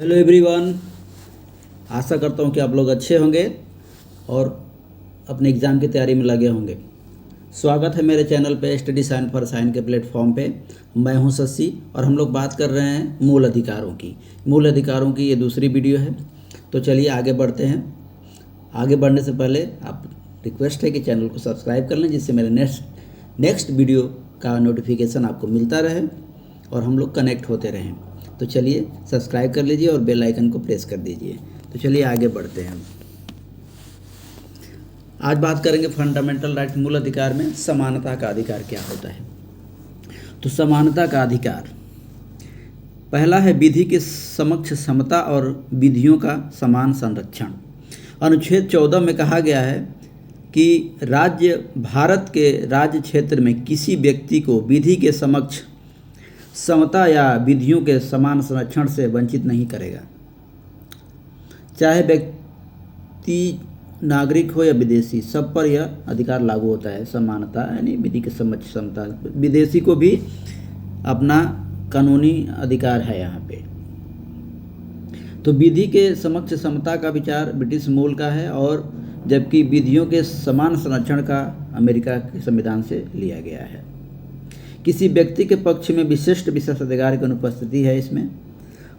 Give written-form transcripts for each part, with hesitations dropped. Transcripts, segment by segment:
Hello everyone. आशा करता हूँ कि आप लोग अच्छे होंगे और अपने एग्ज़ाम की तैयारी में लगे होंगे। स्वागत है मेरे चैनल पे स्टडी साइन फॉर साइन के प्लेटफॉर्म पे। मैं हूँ शशि और हम लोग बात कर रहे हैं मूल अधिकारों की। मूल अधिकारों की ये दूसरी वीडियो है। तो चलिए आगे बढ़ते हैं। आगे बढ़ने से पहले आप रिक्वेस्ट है कि चैनल को सब्सक्राइब कर लें, जिससे मेरे नेक्स्ट वीडियो का नोटिफिकेशन आपको मिलता रहे और हम लोग कनेक्ट होते रहें। तो चलिए सब्सक्राइब कर लीजिए और बेल आइकन को प्रेस कर दीजिए। तो चलिए आगे बढ़ते हैं। आज बात करेंगे फंडामेंटल राइट, मूल अधिकार में समानता का अधिकार क्या होता है। तो समानता का अधिकार पहला है विधि के समक्ष समता और विधियों का समान संरक्षण। अनुच्छेद 14 में कहा गया है कि भारत के राज्य क्षेत्र में किसी व्यक्ति को विधि के समक्ष समता या विधियों के समान संरक्षण से वंचित नहीं करेगा, चाहे व्यक्ति नागरिक हो या विदेशी, सब पर यह अधिकार लागू होता है। समानता यानी विधि के समक्ष समता, विदेशी को भी अपना कानूनी अधिकार है यहाँ पे। तो विधि के समक्ष समता का विचार ब्रिटिश मूल का है, और जबकि विधियों के समान संरक्षण का अमेरिका के संविधान से लिया गया है। किसी व्यक्ति के पक्ष में विशिष्ट विशेषाधिकार की अनुपस्थिति है इसमें।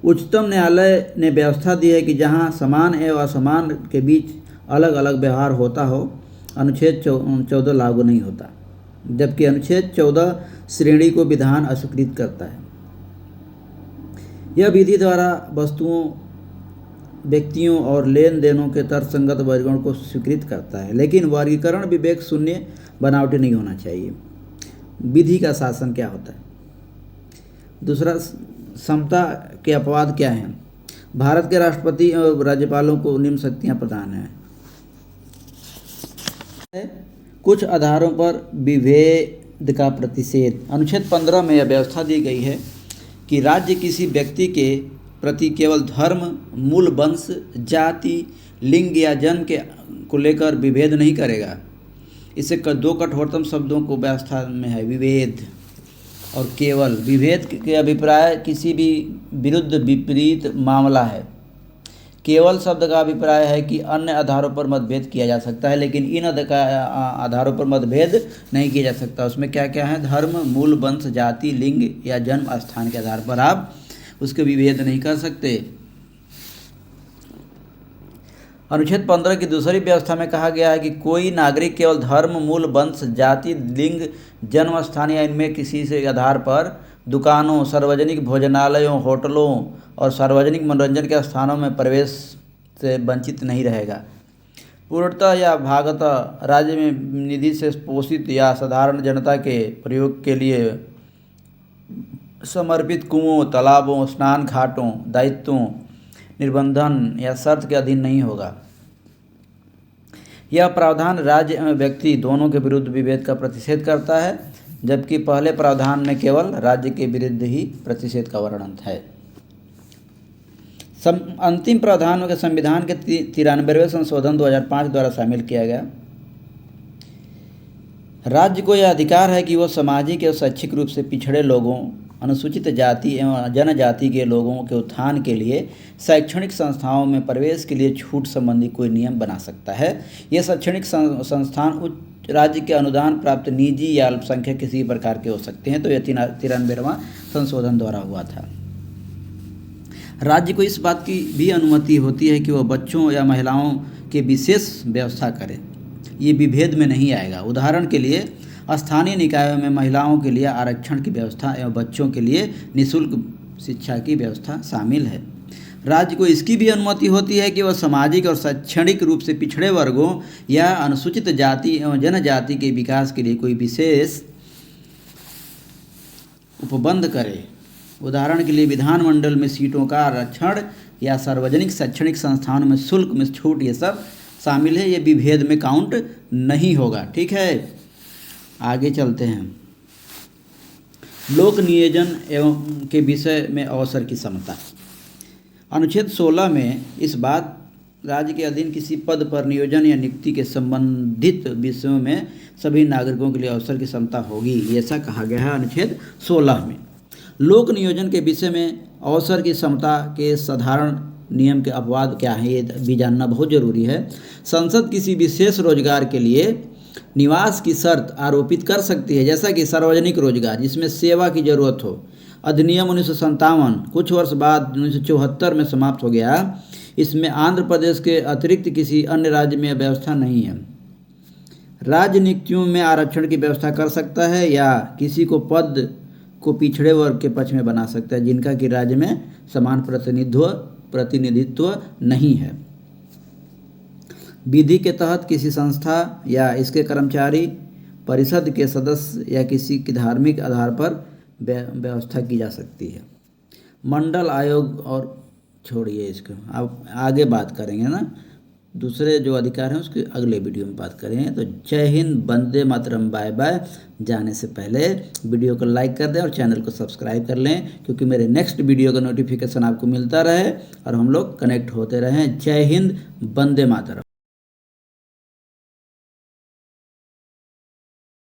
उच्चतम न्यायालय ने व्यवस्था दी है कि जहां समान एवं असमान के बीच अलग अलग व्यवहार होता हो, अनुच्छेद 14 लागू नहीं होता, जबकि अनुच्छेद 14 श्रेणी को विधान अस्वीकृत करता है। यह विधि द्वारा वस्तुओं, व्यक्तियों और लेन देनों के तर्कसंगत वर्गीकरण को स्वीकृत करता है, लेकिन वर्गीकरण विवेक शून्य, बनावटी नहीं होना चाहिए। विधि का शासन क्या होता है। दूसरा, समता के अपवाद क्या हैं। भारत के राष्ट्रपति और राज्यपालों को निम्न शक्तियां प्रदान हैं। कुछ आधारों पर विभेद का प्रतिषेध। अनुच्छेद 15 में यह व्यवस्था दी गई है कि राज्य किसी व्यक्ति के प्रति केवल धर्म, मूल वंश, जाति, लिंग या जन्म को लेकर विभेद नहीं करेगा। इससे दो कठोरतम शब्दों को व्यवस्था में है, विभेद और केवल। विभेद के अभिप्राय किसी भी विरुद्ध विपरीत मामला है। केवल शब्द का अभिप्राय है कि अन्य आधारों पर मतभेद किया जा सकता है, लेकिन इन आधारों पर मतभेद नहीं किया जा सकता। उसमें क्या क्या है, धर्म, मूल वंश, जाति, लिंग या जन्म स्थान के आधार पर आप उसके विभेद नहीं कर सकते। अनुच्छेद 15 की दूसरी व्यवस्था में कहा गया है कि कोई नागरिक केवल धर्म, मूल वंश, जाति, लिंग, जन्म स्थान या इनमें किसी से आधार पर दुकानों, सार्वजनिक भोजनालयों, होटलों और सार्वजनिक मनोरंजन के स्थानों में प्रवेश से वंचित नहीं रहेगा। पूर्णतः या भागतः राज्य में निधि से पोषित या साधारण जनता के प्रयोग के लिए समर्पित कुओं, तालाबों, स्नान घाटों, दायित्वों, निर्बंधन या शर्त के अधीन नहीं होगा। यह प्रावधान राज्य एवं व्यक्ति दोनों के विरुद्ध विभेद का प्रतिषेध करता है, जबकि पहले प्रावधान में केवल राज्य के विरुद्ध ही प्रतिषेध का वर्णन है। अंतिम प्रावधानों के संविधान के 93वें संशोधन 2005 द्वारा शामिल किया गया। राज्य को यह अधिकार है कि वह सामाजिक एवं शैक्षिक रूप से पिछड़े लोगों, अनुसूचित जाति एवं जनजाति के लोगों के उत्थान के लिए शैक्षणिक संस्थाओं में प्रवेश के लिए छूट संबंधी कोई नियम बना सकता है। ये शैक्षणिक संस्थान उच्च राज्य के अनुदान प्राप्त निजी या अल्पसंख्यक किसी प्रकार के हो सकते हैं। तो यह 93वां संशोधन द्वारा हुआ था। राज्य को इस बात की भी अनुमति होती है कि वह बच्चों या महिलाओं के विशेष व्यवस्था करे। ये विभेद में नहीं आएगा। उदाहरण के लिए स्थानीय निकायों में महिलाओं के लिए आरक्षण की व्यवस्था एवं बच्चों के लिए निःशुल्क शिक्षा की व्यवस्था शामिल है। राज्य को इसकी भी अनुमति होती है कि वह सामाजिक और शैक्षणिक रूप से पिछड़े वर्गों या अनुसूचित जाति एवं जनजाति के विकास के लिए कोई विशेष उपबंध करे। उदाहरण के लिए विधानमंडल में सीटों का आरक्षण या सार्वजनिक शैक्षणिक संस्थानों में शुल्क में छूट, ये सब शामिल है। ये विभेद में काउंट नहीं होगा। ठीक है, आगे चलते हैं। लोक नियोजन एवं के विषय में अवसर की समता। अनुच्छेद 16 में इस बात राज्य के अधीन किसी पद पर नियोजन या नियुक्ति के संबंधित विषयों में सभी नागरिकों के लिए अवसर की समता होगी, ऐसा कहा गया है अनुच्छेद 16 में। लोक नियोजन के विषय में अवसर की समता के साधारण नियम के अपवाद क्या है, ये भी जानना बहुत जरूरी है। संसद किसी विशेष रोजगार के लिए निवास की शर्त आरोपित कर सकती है, जैसा कि सार्वजनिक रोजगार जिसमें सेवा की जरूरत हो। अधिनियम 1957 कुछ वर्ष बाद 1974 में समाप्त हो गया। इसमें आंध्र प्रदेश के अतिरिक्त किसी अन्य राज्य में व्यवस्था नहीं है। राज्य नियुक्तियों में आरक्षण की व्यवस्था कर सकता है या किसी को पद को पिछड़े वर्ग के पक्ष में बना सकता है जिनका कि राज्य में समान प्रतिनिधित्व नहीं है। विधि के तहत किसी संस्था या इसके कर्मचारी, परिषद के सदस्य या किसी की धार्मिक आधार पर व्यवस्था की जा सकती है। मंडल आयोग और छोड़िए इसको, अब आगे बात करेंगे ना, दूसरे जो अधिकार हैं उसके अगले वीडियो में बात करेंगे। तो जय हिंद, वंदे मातरम, बाय बाय। जाने से पहले वीडियो को लाइक कर दें और चैनल को सब्सक्राइब कर लें, क्योंकि मेरे नेक्स्ट वीडियो का नोटिफिकेशन आपको मिलता रहे और हम लोग कनेक्ट होते रहें। जय हिंद, वंदे मातरम।